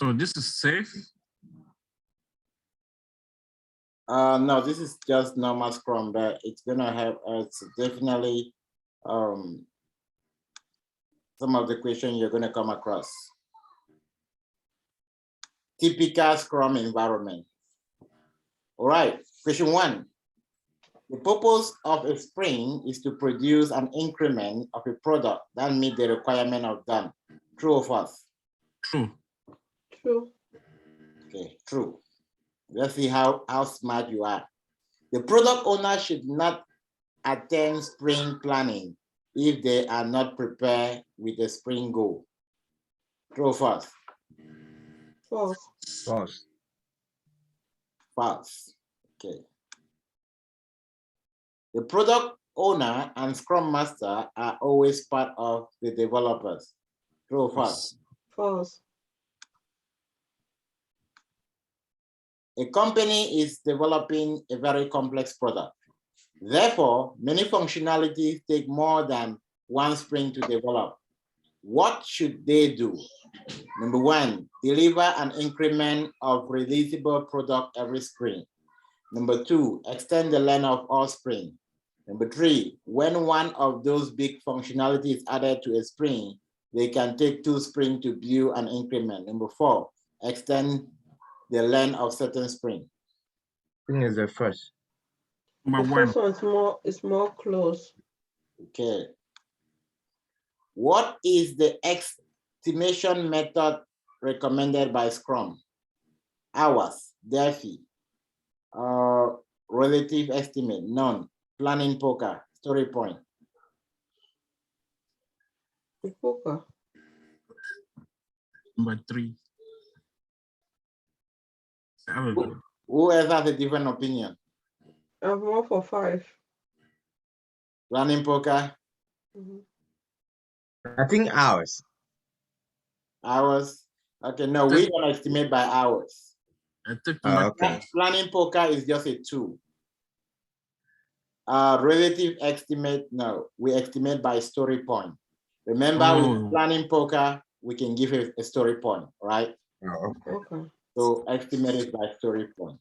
So this is safe. No, this is just normal Scrum, but it's gonna have it's definitely some of the questions you're gonna come across. Typical Scrum environment. All right, question 1. The purpose of a sprint is to produce an increment of a product that meets the requirement of done. True or false? True. True. Okay, true. Let's see how smart you are. The product owner should not attend sprint planning if they are not prepared with the sprint goal. True or false? False. False. False. Okay. The product owner and Scrum Master are always part of the developers. True or false? False. A company is developing a very complex product. Therefore, many functionalities take more than one sprint to develop. What should they do? Number 1, deliver an increment of releasable product every sprint. Number 2, extend the length of all sprints. Number 3, when one of those big functionalities is added to a sprint, they can take 2 sprints to build an increment. Number 4, extend the length of certain sprint. I think it's the first. Number The one. first one is more close. Okay. What is the estimation method recommended by Scrum? Hours, Delphi, relative estimate, none, planning poker, story point. The poker. Number 3. Who else has a different opinion? I have one for 5. Planning poker, I think ours. hours. Okay, no, we're gonna estimate by hours. I took Okay. Planning poker is just a tool. Relative estimate, no, we estimate by story point. Remember, with planning poker, we can give a story point, right? Oh, Okay. So estimate it by story point.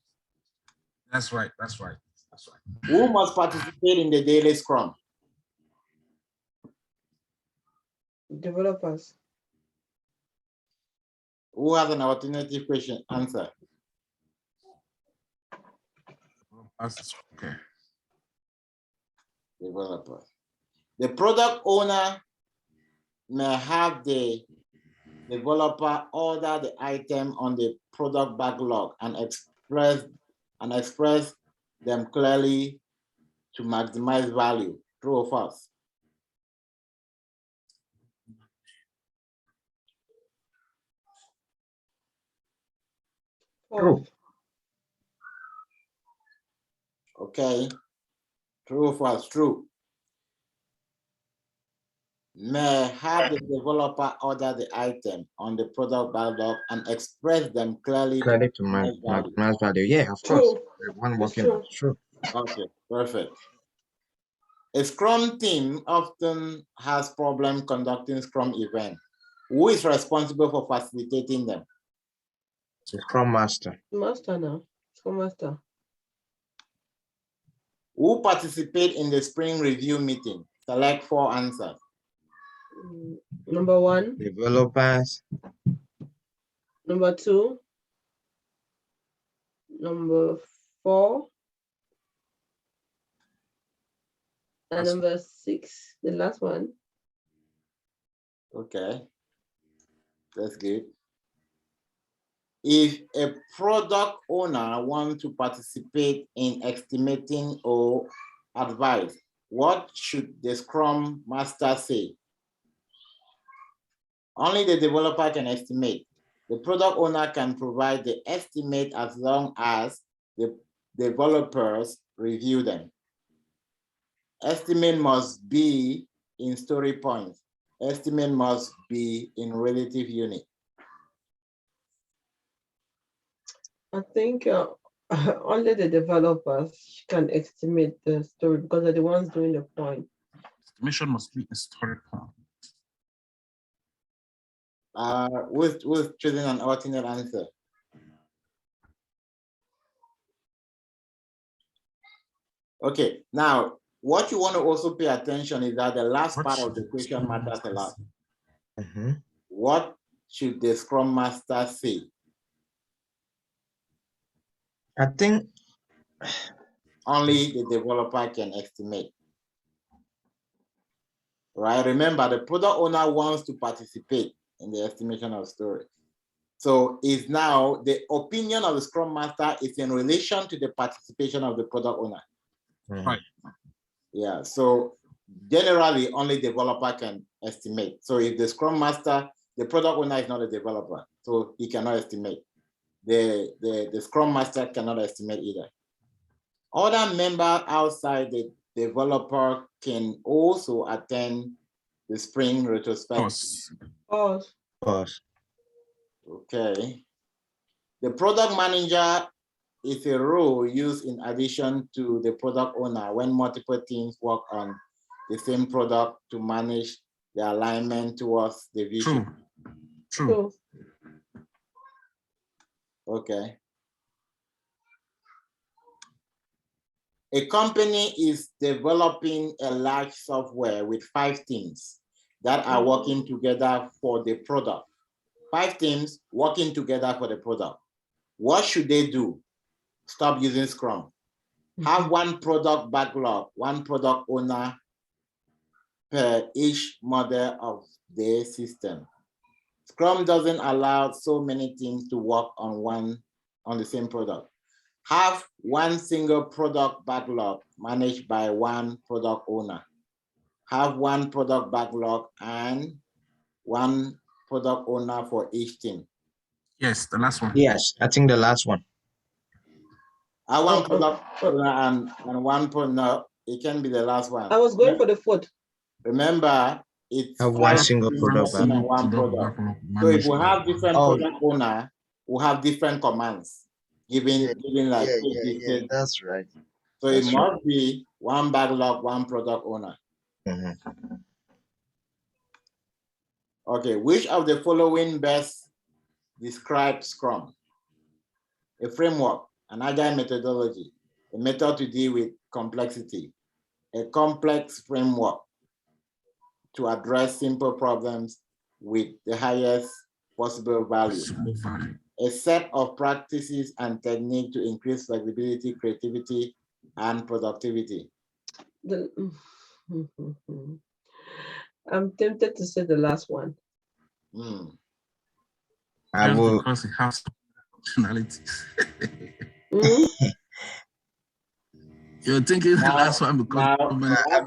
That's right. That's right. That's right. Who must participate in the daily Scrum? Developers. Who has an alternative question? Answer. Okay. Developer. The product owner may have the developer order the item on the product backlog and express them clearly to maximize value. True or false? true. Okay. True or false? True. May have the developer order the item on the product backlog and express them clearly Credit to maximize value. Yeah, of course. One working on. True. Okay, perfect. A Scrum team often has problem conducting Scrum events. Who is responsible for facilitating them? Scrum Master. Master now. Scrum Master. Who participate in the spring review meeting? Select 4 answers. Number 1. Developers. Number 2. Number 4. And number 6, the last one. Okay, that's good. If a product owner wants to participate in estimating or advise, what should the Scrum Master say? Only the developer can estimate. The product owner can provide the estimate as long as the developers review them. Estimate must be in story points. Estimate must be in relative unit. I think only the developers can estimate the story because they're the ones doing the point. Estimation must be a story point. Who's choosing an alternate answer? Okay, now what you want to also pay attention is that the last What part of should the the question Scrum matters a Master lot. say? Mhm. What should the Scrum Master say? I think Only the developer can estimate. Right? Remember, the product owner wants to participate in the estimation of story. So is now the opinion of the Scrum Master is in relation to the participation of the product owner. Right. Yeah, so generally only developer can estimate. So if the Scrum Master, the product owner is not a developer, so he cannot estimate. The Scrum Master cannot estimate either. Other members outside the developer can also attend the Sprint Retrospective. Course. Pause. Pause. Okay. The product manager is a role used in addition to the product owner when multiple teams work on the same product to manage the alignment towards the vision. True. True. So, Okay. A company is developing a large software with 5 teams that are working together for the product. 5 teams working together for the product. What should they do? Stop using Scrum. Have one product backlog, one product owner per each model of the system. Scrum doesn't allow so many teams to work on the same product. Have one single product backlog managed by one product owner. Have one product backlog and one product owner for each team. Yes, the last one. Yes, I think the last one. Have one product owner and one product. No, it can be the last one. I was going for the fourth. Remember, it's Have one 5 single teams product working on one product. So if we have different product owner, we have different commands giving like That's right. so it must be one backlog, one product owner. Mhm. Okay, which of the following best describes Scrum? A framework, an agile methodology, a method to deal with complexity, a complex framework to address simple problems with the highest possible value, a set of practices and techniques to increase flexibility, creativity, and productivity. I'm tempted to say the last one. I will. Because it has functionalities. You're thinking the last one because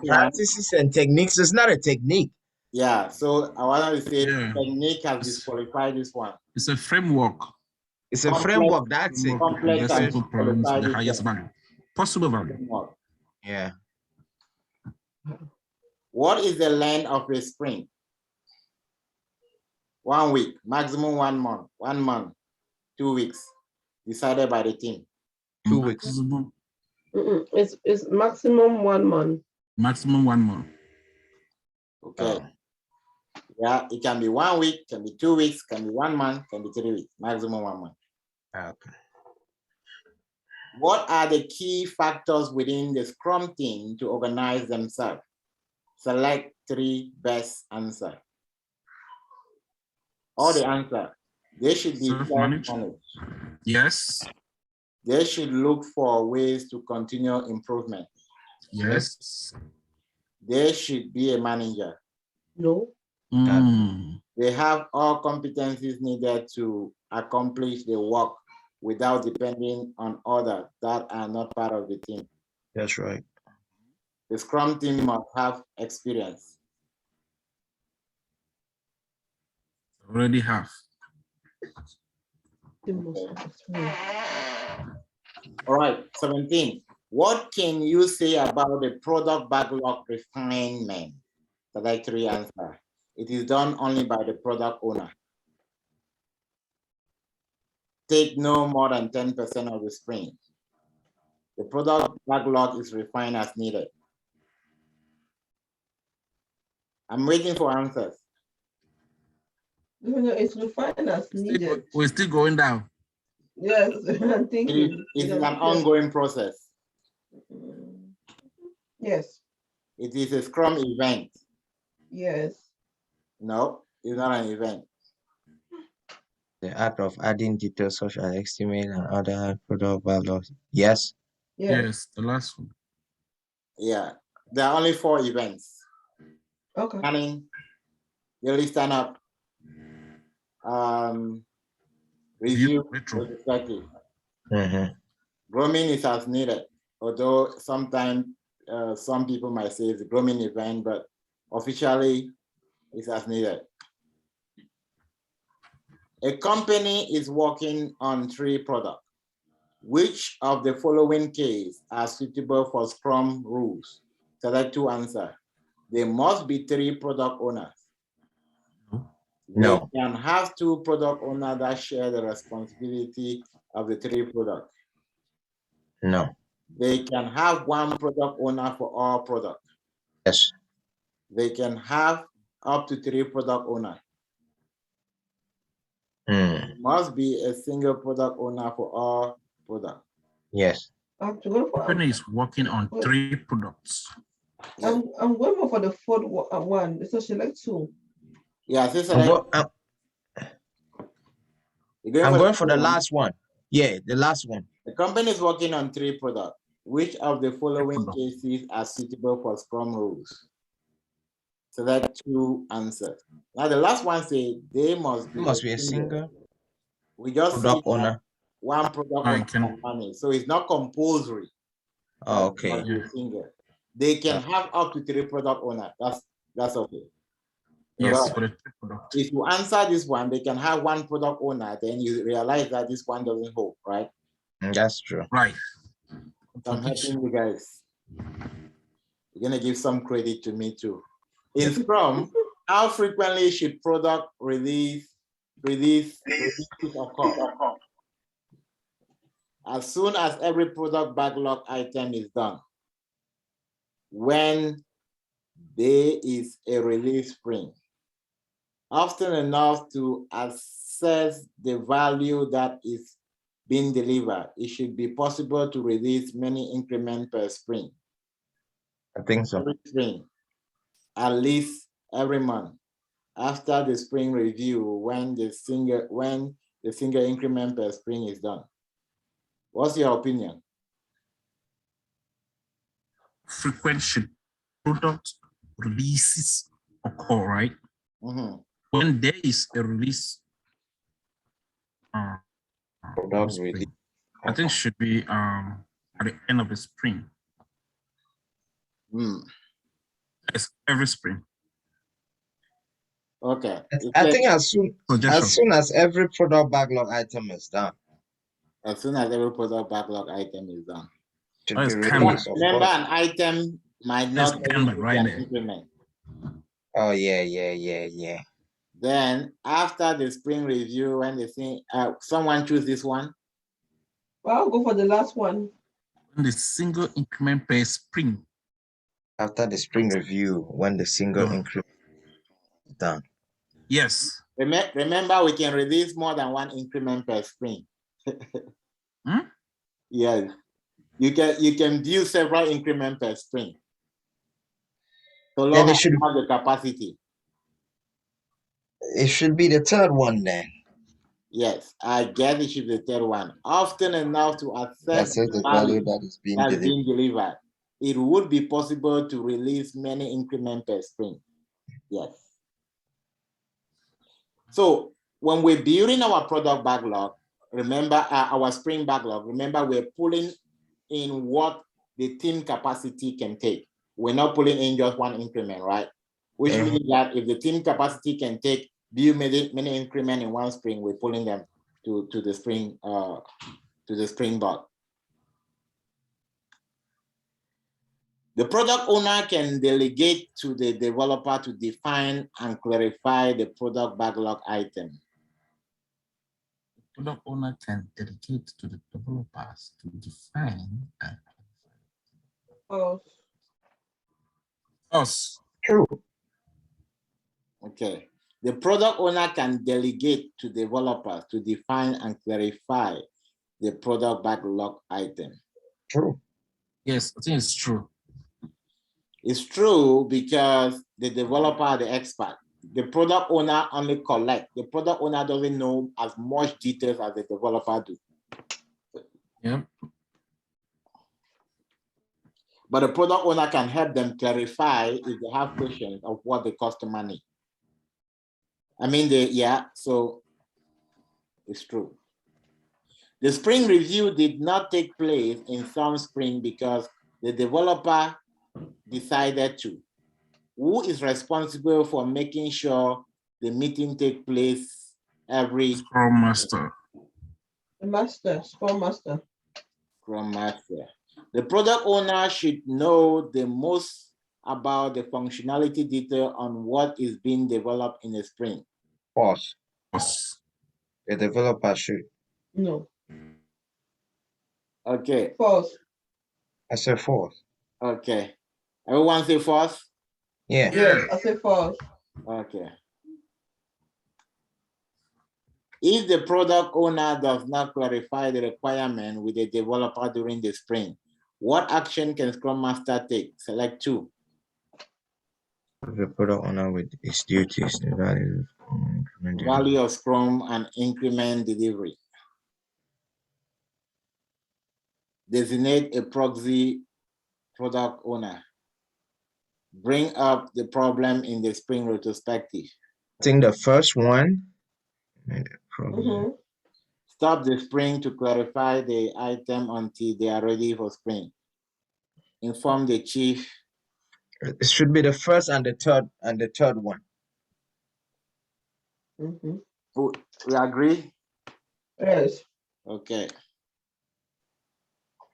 Practices and techniques. It's not a technique. Yeah, so I want to say technique has disqualified this one. It's a framework. It's a framework. That's it. Complex The and simple problems with the disqualified highest value, possible value. framework. Yeah. What is the length of a sprint? 1 week, maximum 1 month, 1 month, 2 weeks, decided by the team. 2 weeks. It's maximum 1 month. Maximum 1 month. Okay. Yeah, it can be 1 week, can be 2 weeks, can be 1 month, can be 3 weeks, maximum 1 month. Okay. What are the key factors within the Scrum team to organize themselves? Select 3 best answers. All the answers. They should be self-managed. Yes. They should look for ways to continue improvement. Yes. They should be a manager. No. They have all competencies needed to accomplish the work without depending on others that are not part of the team. That's right. The Scrum team must have experience. Already have. All right, 17. What can you say about the product backlog refinement? Select 3 answers. It is done only by the product owner. Take no more than 10% of the sprint. The product backlog is refined as needed. I'm waiting for answers. No, it's refined as needed. We're still going down. Yes, I'm thinking. It is an ongoing process. Yes. It is a Scrum event. Yes. No, it's not an event. The act of adding details such as estimate and other product values. Yes. Yes, the last one. Yeah, there are only 4 events. Okay. Planning, daily stand up, review, retro. retrospective. Mm-hmm. Grooming is as needed, although sometimes some people might say it's a grooming event, but officially it's as needed. A company is working on 3 products. Which of the following cases are suitable for Scrum rules? Select 2 answers. There must be 3 product owners. No. They can have 2 product owners that share the responsibility of the 3 products. No. They can have 1 product owner for all products. Yes. They can have up to 3 product owners. Must be a single product owner for all products. Yes. Company is working on 3 products. I'm going more for the 4th one. So select 2. Yeah, I'm going for the last one. Yeah, the last one. The company is working on 3 products. Which of the following cases are suitable for Scrum rules? Select 2 answers. Now the last one says they must be a single. We just product owner. 1 product owner. So it's not compulsory. Oh, okay. They can have up to 3 product owners. That's okay. Yes, for the 3 products. If you answer this one, they can have 1 product owner, then you realize that this one doesn't hold, right? That's true. Right. So I'm helping you guys. You're gonna give some credit to me too. In Scrum, how frequently should product release occur? As soon as every product backlog item is done. When there is a release sprint. Often enough to assess the value that is being delivered, it should be possible to release many increments per sprint. I think so. Every sprint, at least every month. After the sprint review, when the single increment per sprint is done. What's your opinion? Frequent should product releases occur, right? Mm-hmm. When there is a release, Product release. I think should be at the end of the sprint. It's every sprint. Okay. I think as soon as every product backlog item is done. As soon as every product backlog item is done. Remember, an item might not be an increment. Oh, yeah. Then after the sprint review, when they say someone choose this one. Well, I'll go for the last one. When the single increment per sprint. After the sprint review, when the single increment is done. Yes. Remember, we can release more than 1 increment per sprint. Yes. You can do several increments per sprint. So long as you have the capacity. It should be the 3rd one then. Yes, I guess it should be the 3rd one. Often enough to assess the value that is being delivered. It would be possible to release many increments per sprint. Yes. So when we're building our product backlog, remember our sprint backlog, remember we're pulling in what the team capacity can take. We're not pulling in just 1 increment, right? Which means that if the team capacity can take many increments in 1 sprint, we're pulling them to the sprint bug. The product owner can delegate to the developer to define and clarify the product backlog item. The product owner can delegate to the developers to define and clarify. True. Okay. The product owner can delegate to developers to define and clarify the product backlog item. True. Yes, I think it's true. It's true because the developer are the expert. The product owner only collect. The product owner doesn't know as much details as the developer do. Yeah. But the product owner can help them clarify if they have questions of what the customer needs. I mean, so it's true. The sprint review did not take place in some sprint because the developer decided to. Who is responsible for making sure the meeting takes place every Scrum Master. The master, Scrum Master. Scrum Master? The product owner should know the most about the functionality detail on what is being developed in a sprint. False. False. The developer should. No. Okay. False. I said false. Okay. Everyone say false? Yeah. Yes, I say false. Okay. If the product owner does not clarify the requirement with the developer during the sprint, what action can Scrum Master take? Select two. The product owner with its duties, the value of Value of Scrum and increment delivery. Designate a proxy product owner. Bring up the problem in the Sprint Retrospective. I think the first one. Stop the sprint to clarify the item until they are ready for sprint. Inform the chief. It should be the first and the third one. We agree? Yes. Okay.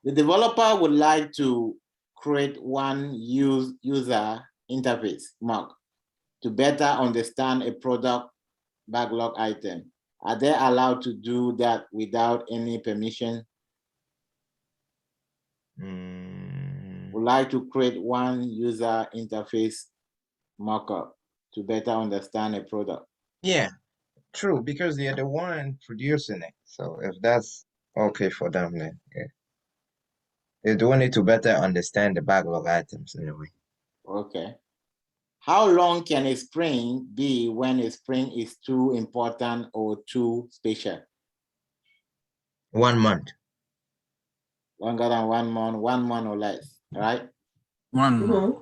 The developer would like to create one user interface mark to better understand a product backlog item. Are they allowed to do that without any permission? Would like to create one user interface markup to better understand a product. Yeah, true, because they're the one producing it. So if that's okay for them, then yeah. They do need to better understand the backlog items anyway. Okay. How long can a sprint be when a sprint is too important or too special? 1 month. Longer than 1 month, 1 month or less, right? 1 month.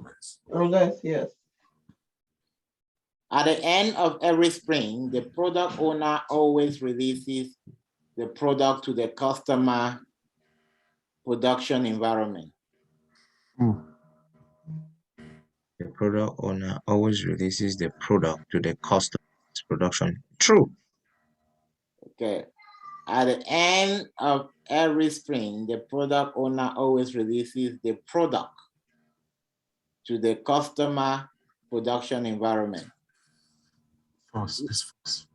Or less, yes. At the end of every sprint, the product owner always releases the product to the customer production environment. The product owner always releases the product to the customer's production. True. Okay. At the end of every sprint, the product owner always releases the product to the customer production environment. False. It's false.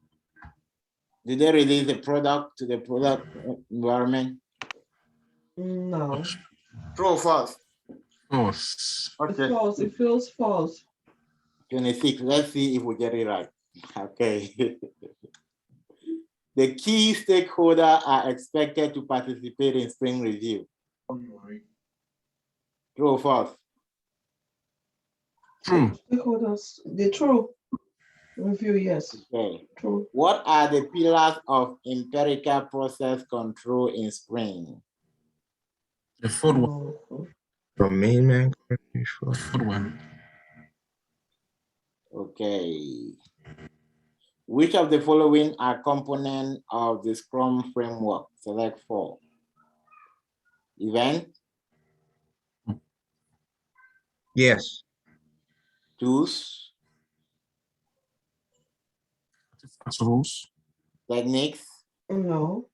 Did they release the product to the product environment? No. True or false? False. Okay. It's false. It feels false. 26. Let's see if we get it right. Okay. The key stakeholders are expected to participate in sprint review. True or false? True. Stakeholders, the true review, yes. Okay. True. What are the pillars of empirical process control in sprint? The fourth one. From main Fourth one. Okay. Which of the following are components of the Scrum framework? Select 4. Event. Yes. Tools. Rules. Techniques. No.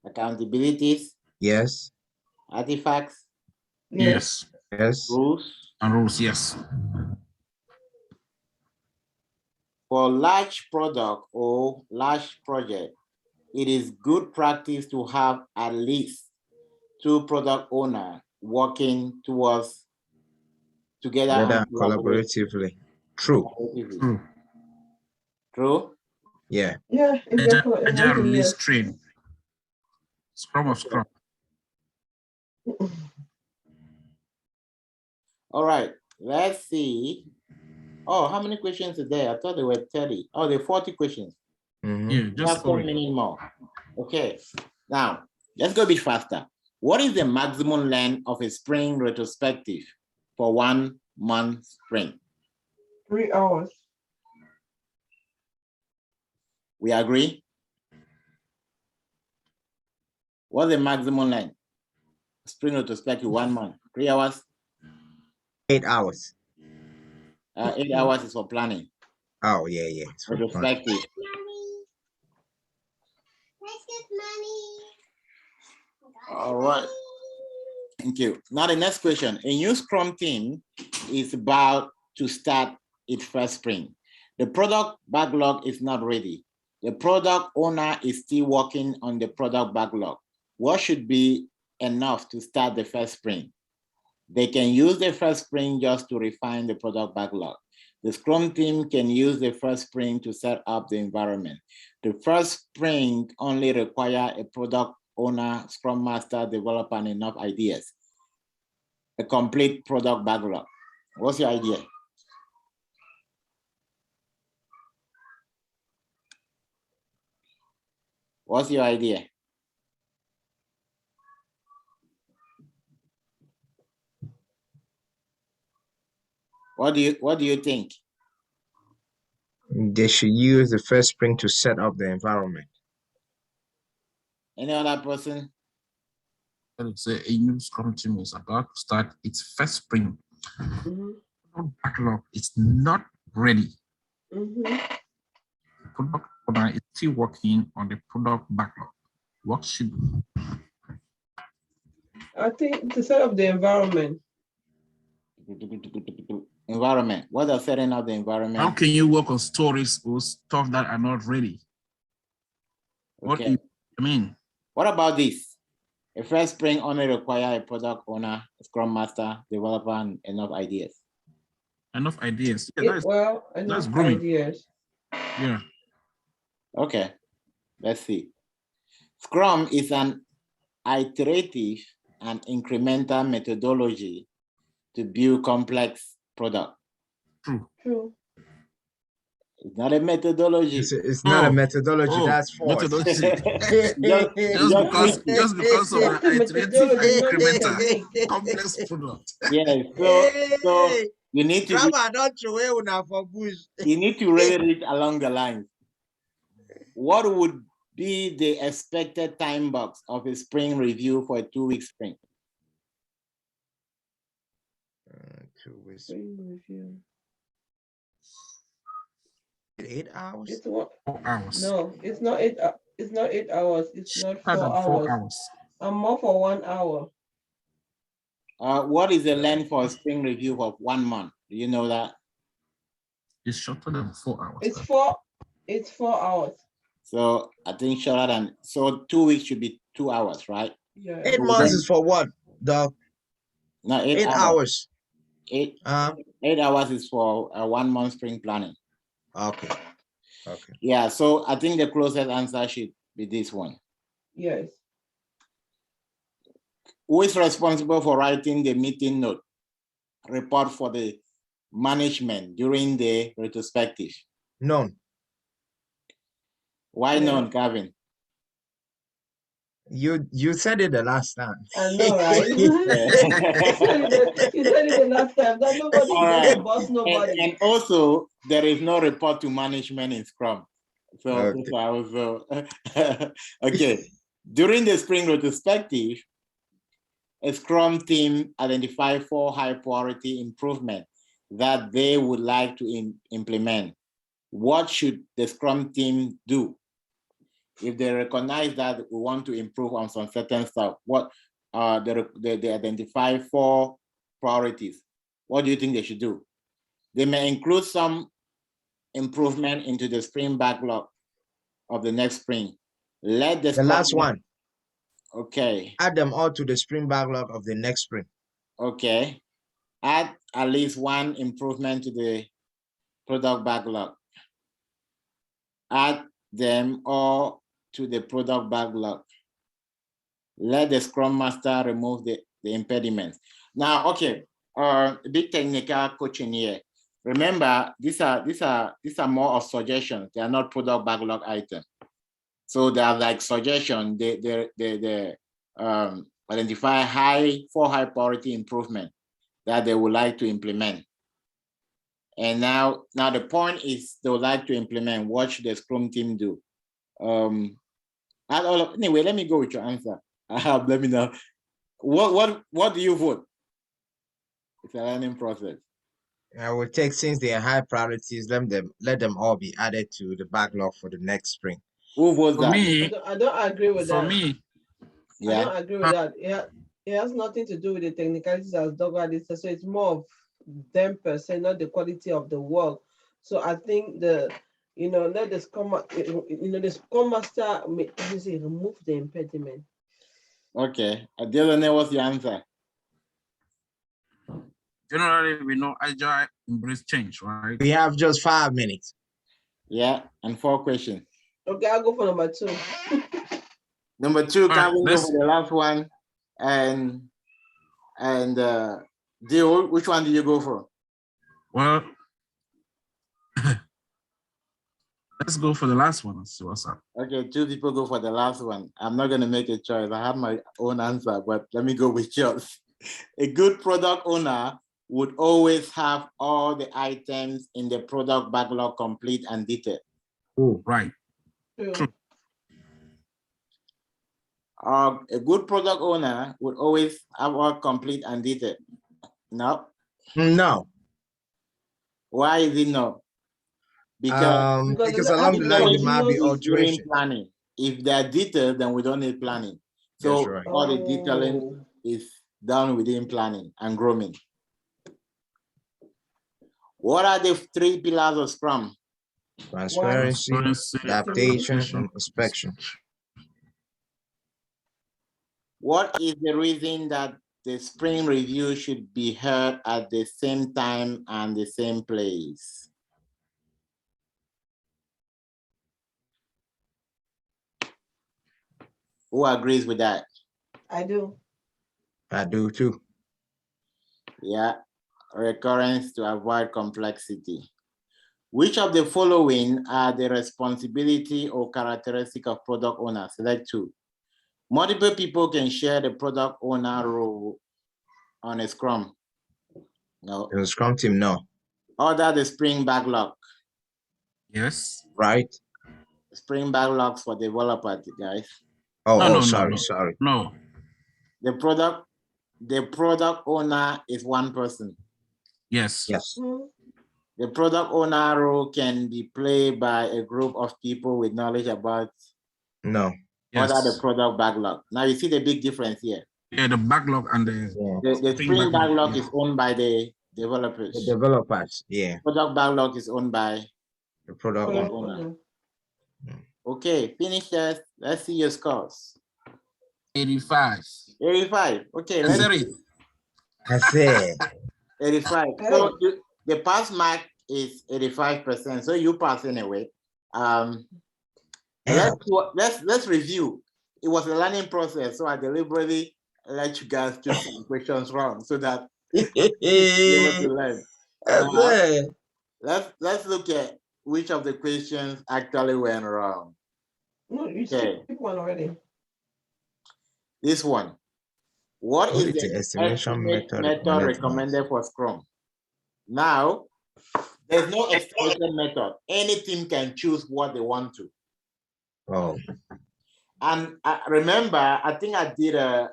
Accountabilities. Yes. Artifacts. Yes. Yes. Rules. And rules, yes. For large product or large project, it is good practice to have at least 2 product owners working towards together and Collaboratively. True. True True? Yeah. Yeah, if they're for a Agile month, release yes. train. Scrum of Scrum. All right, let's see. Oh, how many questions are there? I thought there were 30. Oh, there are 40 questions. Mhm. Yeah, We just have 10 minutes more. Okay, now let's go a bit faster. What is the maximum length of a sprint retrospective for 1 month sprint? 3 hours. We agree? What's the maximum length? Sprint retrospective 1 month, 3 hours? 8 hours. 8 hours is for planning. Oh, yeah, yeah. It's for fun. Retrospective. All right. Thank you. Now the next question. A new Scrum team is about to start its first sprint. The product backlog is not ready. The product owner is still working on the product backlog. What should be enough to start the first sprint? They can use the first sprint just to refine the product backlog. The Scrum team can use the first sprint to set up the environment. The first sprint only requires a product owner, Scrum Master, developer, and enough ideas. A complete product backlog. What's your idea? What's your idea? What do you think? They should use the first sprint to set up the environment. Any other person? Let's say a new Scrum team is about to start its first sprint. Backlog is not ready. The product owner is still working on the product backlog. What should I think to set up the environment. Environment. What does setting up the environment? How can you work on stories or stuff that are not ready? What Okay. I mean? What about this? A first sprint only requires a product owner, a Scrum Master, developer, and enough ideas. Enough ideas. Yeah, Enough grooming. ideas. Yeah. Okay. Let's see. Scrum is an iterative and incremental methodology to build complex product. True. It's not a methodology. It's not a methodology. That's false. Methodology. just because of the iterative and incremental complex product. Yeah. So you need to really read along the line. What would be the expected time box of a sprint review for a 2-week sprint? 2 weeks. Sprint review. 8 hours? It's what? 4 hours. No, it's not 8. It's not 8 hours. It's not 4 hours. 4 hours. I'm more for 1 hour. What is the length for a sprint review of 1 month? Do you know that? It's shorter than 4 hours. It's 4 hours. So I think shorter than, so 2 weeks should be 2 hours, right? Yeah. 8 months is for what? No, 8 hours. 8 hours is for a 1 month sprint planning. Okay. Yeah, so I think the closest answer should be this one. Yes. Who is responsible for writing the meeting note report for the management during the retrospective? None. Why none, Kevin? You said it the last time. I know, right? You said it the last time that nobody is boss nobody. And also, there is no report to management in Scrum. So Okay. I was okay. During the sprint retrospective, a Scrum team identified 4 high priority improvements that they would like to implement. What should the Scrum team do? If they recognize that we want to improve on some certain stuff, what they identify 4 priorities. What do you think they should do? They may include some improvement into the sprint backlog of the next sprint. Let the last one. Okay. Add them all to the sprint backlog of the next sprint. Okay. Add at least 1 improvement to the product backlog. add them all to the product backlog. Let the Scrum Master remove the impediments. Now, okay, a bit technical coaching here. Remember, these are more of suggestions. They are not product backlog items. So they are like suggestions. They identify four high priority improvement that they would like to implement. And now the point is they would like to implement. What should the Scrum team do? Anyway, let me go with your answer. Let me know. What do you vote? It's a learning process. I will take, since they are high priorities, let them all be added to the backlog for the next sprint. Who votes For that? me, I don't agree with for that. me, Yeah. I don't agree with that. It has nothing to do with the technicalities as Doug had said. So it's more of them per se, not the quality of the work. So I think let the Scrum, the Scrum Master remove the impediment. Okay. Adelene, what's your answer? generally, we know Agile embrace change, right? We have just 5 minutes. Yeah, and 4 questions. Okay, I'll go for number 2. Number 2, right, can we go for the last one? And Dio, which one do you go for? Well, let's go for the last one and see what's up. Okay, 2 people go for the last one. I'm not going to make a choice. I have my own answer, but let me go with yours. A good product owner would always have all the items in the product backlog complete and detailed. Right. True. A good product owner would always have all complete and detailed. No? No. Why is it no? Because along the line there might be during alteration. planning. If they're detailed, then we don't need planning. So That's right. all the detailing is done within planning and grooming. What are the 3 pillars of Scrum? Transparency, adaptation, and inspection. What is the reason that the sprint review should be held at the same time and the same place? Who agrees with that? I do. I do too. Yeah, recurrence to avoid complexity. Which of the following are the responsibility or characteristic of product owners? Select 2. Multiple people can share the product owner role on a Scrum. No. In the Scrum team, no. Order the sprint backlog. Yes. Right. Sprint backlogs for developers, guys. Sorry. No. The product owner is one person. Yes. The product owner role can be played by a group of people with knowledge about order the product backlog. Now you see the big difference here. Yeah, the backlog and the sprint backlog is owned by the developers. The developers, yeah. Product backlog is owned by the product owner. Okay, finish that. Let's see your scores. 85. 85. Okay, let's see. I said 85. So the pass mark is 85%. So you pass anyway. Let's review. It was a learning process, so I deliberately let you guys choose some questions wrong so that you're able to learn. Let's look at which of the questions actually went wrong. No, you said one already. This one. What is the estimation method recommended for Scrum? Now, there's no estimation method. Any team can choose what they want to. And remember, I think I did a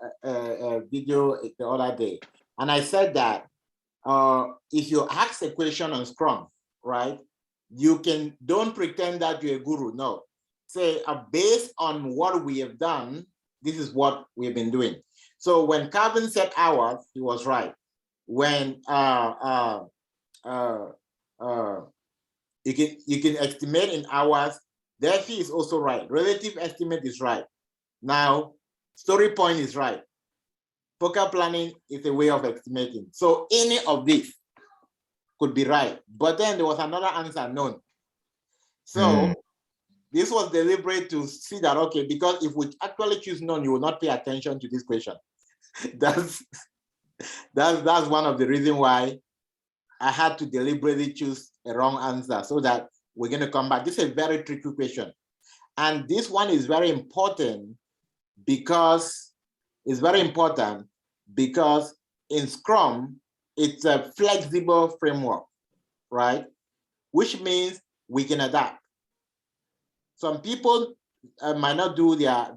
video the other day, and I said that if you ask a question on Scrum, right, don't pretend that you're a guru. No, say based on what we have done, this is what we've been doing. So when Calvin said hours, he was right. When you can estimate in hours, Delphi is also right. Relative estimate is right. Now, story point is right. Focal planning is a way of estimating. So any of this could be right. But then there was another answer known. So this was deliberate to see that, okay, because if we actually choose none, you will not pay attention to this question. That's one of the reasons why I had to deliberately choose a wrong answer so that we're going to come back. This is a very tricky question. And this one is very important because in Scrum, it's a flexible framework, right? Which means we can adapt. Some people might not do their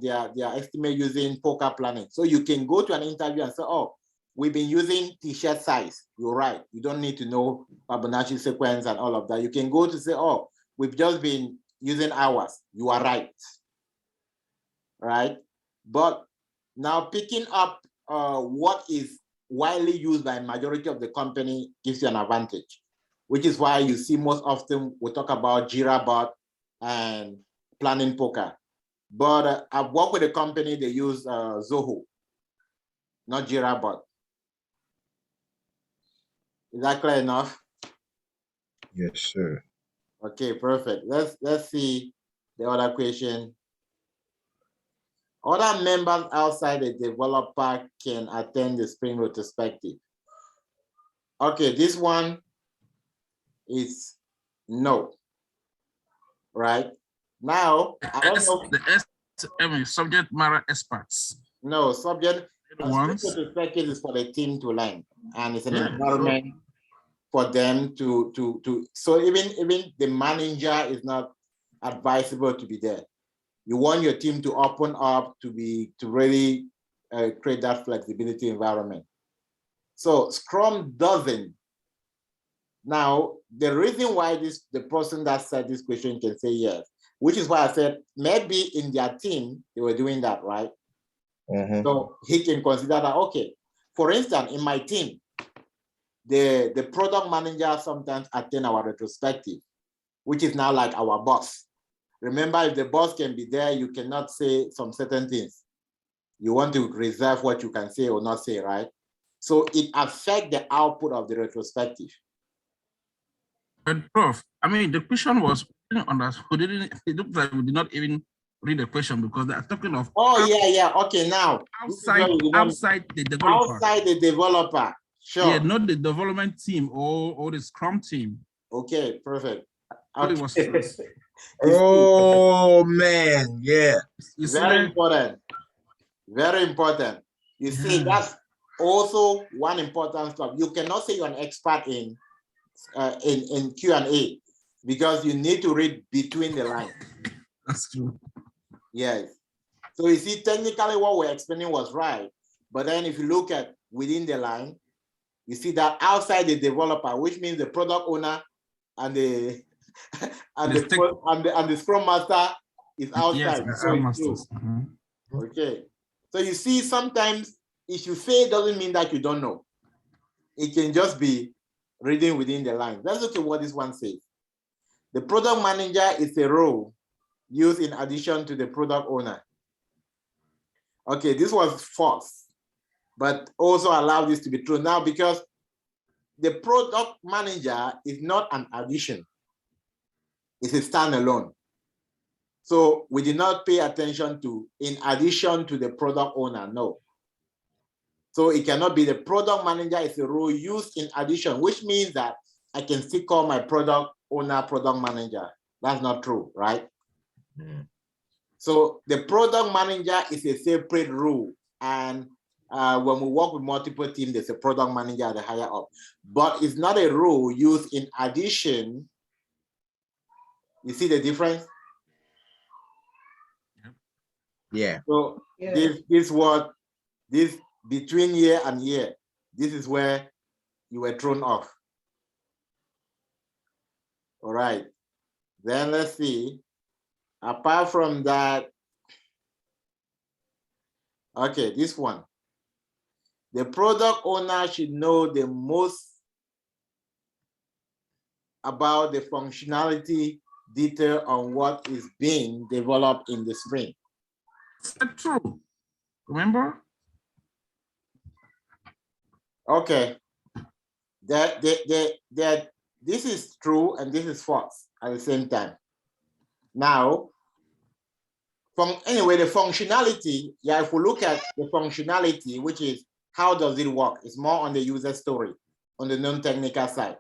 estimate using poker planning. So you can go to an interview and say, oh, we've been using t-shirt size. You're right. You don't need to know Fibonacci sequence and all of that. You can go to say, oh, we've just been using hours. You are right. Right? But now picking up what is widely used by majority of the company gives you an advantage, which is why you see most often we talk about Jira bot and planning poker. But I've worked with a company, they use Zoho, not Jira bot. Is that clear enough? Yes, sir. Okay, perfect. Let's see the other question. Other members outside the developer can attend the Sprint Retrospective. Okay, this one is no. Right? Now, I don't know. The subject matter experts. No, Sprint Ones. Retrospective is for the team to learn, and it's an environment for them to so even the manager is not advisable to be there. You want your team to open up to really create that flexibility environment. So Scrum doesn't. Now, the reason why the person that said this question can say yes, which is why I said maybe in their team they were doing that, right? So he can consider that, okay, for instance, in my team, the product manager sometimes attend our retrospective, which is now like our boss. Remember, if the boss can be there, you cannot say some certain things. You want to reserve what you can say or not say, right? So it affects the output of the retrospective. But Prof, I mean, the question was, it looked like we did not even read the question because they are talking of. Oh, yeah. Okay, now. Outside the developer. Outside the developer, sure. Yeah, not the development team or the Scrum team. Okay, perfect. Okay. Oh, man, yeah. Very important. Very important. You see, that's also one important stuff. You cannot say you're an expert in Q&A because you need to read between the lines. That's true. Yes. So you see, technically what we're explaining was right. But then if you look at within the line, you see that outside the developer, which means the product owner and the Scrum Master is outside. Yes, the Scrum Masters. Okay. So you see, sometimes if you say it doesn't mean that you don't know. It can just be reading within the line. Let's look at what this one says. The product manager is a role used in addition to the product owner. Okay, this was false, but also allow this to be true now because the product manager is not an addition. It's a standalone. So we did not pay attention to in addition to the product owner, no. So it cannot be the product manager is a role used in addition, which means that I can still call my product owner product manager. That's not true, right? So the product manager is a separate role. And when we work with multiple teams, there's a product manager at the higher up. But it's not a role used in addition. You see the difference? Yeah. So this between year and year, this is where you were thrown off. All right. Then let's see. Apart from that, okay, this one. The product owner should know the most about the functionality detail on what is being developed in the sprint. Is that true? Remember? Okay. This is true and this is false at the same time. Now, Anyway, the functionality, yeah, if we look at the functionality, which is how does it work? It's more on the user story, on the non-technical side.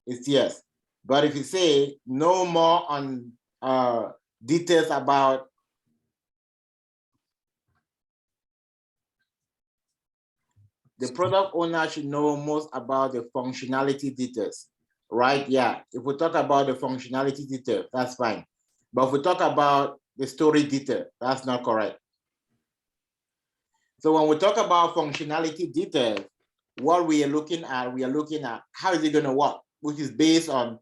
It's yes. But if you say no more on details about the product owner should know most about the functionality details, right? Yeah, if we talk about the functionality detail, that's fine. But if we talk about the story detail, that's not correct. So when we talk about functionality detail, what we are looking at how is it going to work, which is based on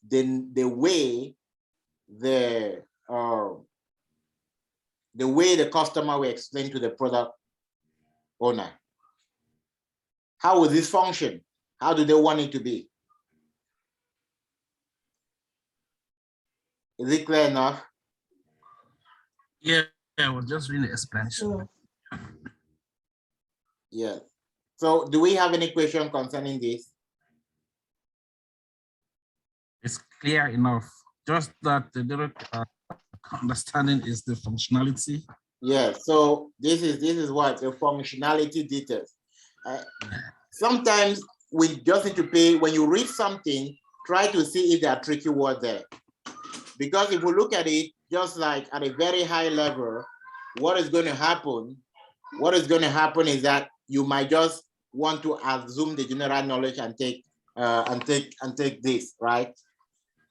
the way the customer will explain to the product owner. How will this function? How do they want it to be? Is it clear enough? Yeah, I was just reading the explanation. Yeah. So do we have any question concerning this? It's clear enough. Just that the direct understanding is the functionality. Yeah. So this is what the functionality details. Sometimes we just need to pay, when you read something, try to see if there are tricky words there. Because if we look at it just like at a very high level, what is going to happen? What is going to happen is that you might just want to assume the general knowledge and take this, right?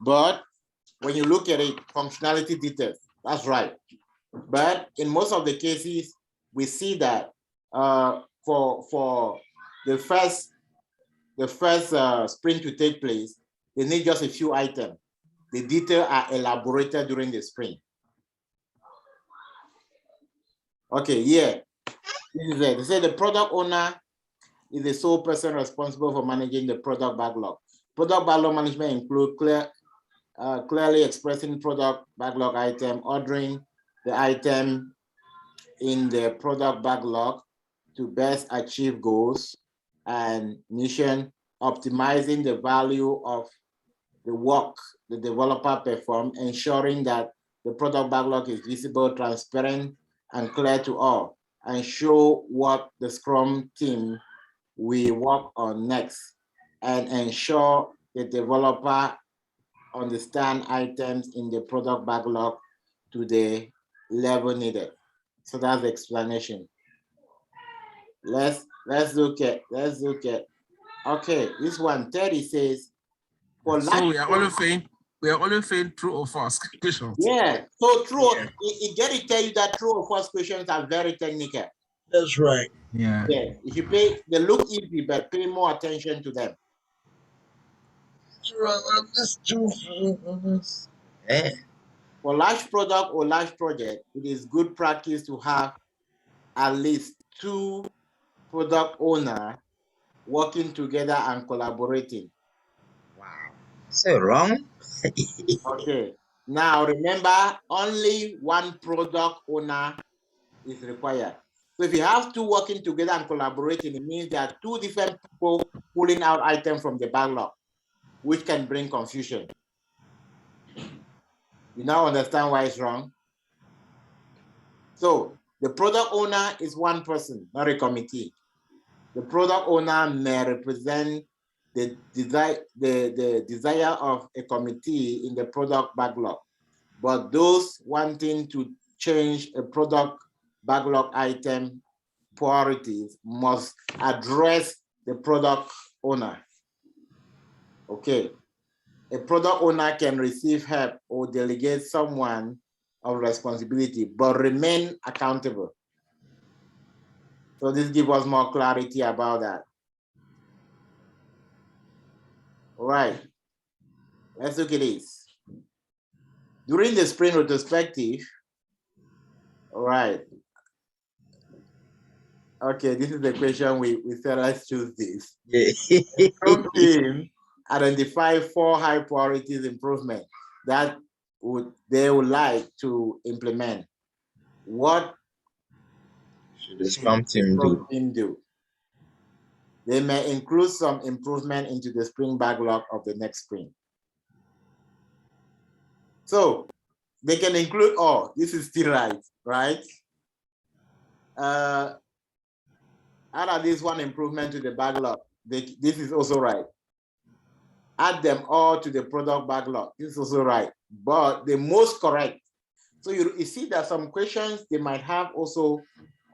But when you look at it, functionality details, that's right. But in most of the cases, we see that for the first sprint to take place, they need just a few items. The details are elaborated during the sprint. Okay, yeah. This is it. They say the product owner is the sole person responsible for managing the product backlog. Product backlog management includes clearly expressing product backlog item, ordering the item in the product backlog to best achieve goals and mission, optimizing the value of the work the developer performed, ensuring that the product backlog is visible, transparent, and clear to all, and show what the Scrum team will work on next, and ensure the developer understand items in the product backlog to the level needed. So that's the explanation. Let's look at okay, this one 30 says for so we are only saying true or false questions. Yeah, so true. Yeah. It get to tell you that true or false questions are very technical. That's right. Yeah. Yeah, if you pay, they look easy, but pay more attention to them. That's true. Yeah. For large product or large project, it is good practice to have at least 2 product owners working together and collaborating. Wow. So wrong? Okay. Now remember, only 1 product owner is required. So if you have 2 working together and collaborating, it means there are 2 different people pulling out items from the backlog, which can bring confusion. You now understand why it's wrong? So the product owner is 1 person, not a committee. The product owner may represent the desire of a committee in the product backlog, but those wanting to change a product backlog item priorities must address the product owner. Okay. A product owner can receive help or delegate someone of responsibility, but remain accountable. So this gives us more clarity about that. All right. Let's look at this. During the sprint retrospective, all right. Okay, this is the question we said, let's choose this. Yeah. Scrum team identify 4 high priorities improvement that they would like to implement. What Should the Scrum team do? They may include some improvement into the sprint backlog of the next sprint. So They can include all. This is still right, right? Add this one improvement to the backlog. This is also right. Add them all to the product backlog. This is also right. But the most correct. So you see that some questions, they might have also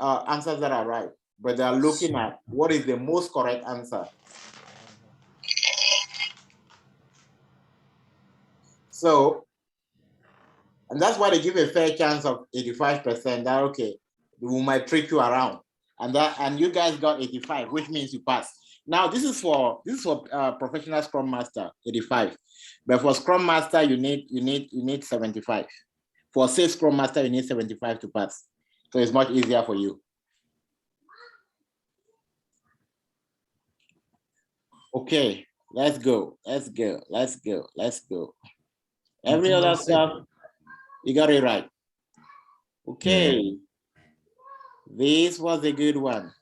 answers that are right, but they are looking at what is the most correct answer. So, and that's why they give a fair chance of 85% that, okay, we might trick you around. And you guys got 85, which means you pass. Now, this is for professional Scrum Master, 85. But for Scrum Master, you need 75. For safe Scrum Master, you need 75 to pass. So it's much easier for you. Okay, let's go. Every other stuff, you got it right. Okay, this was a good one.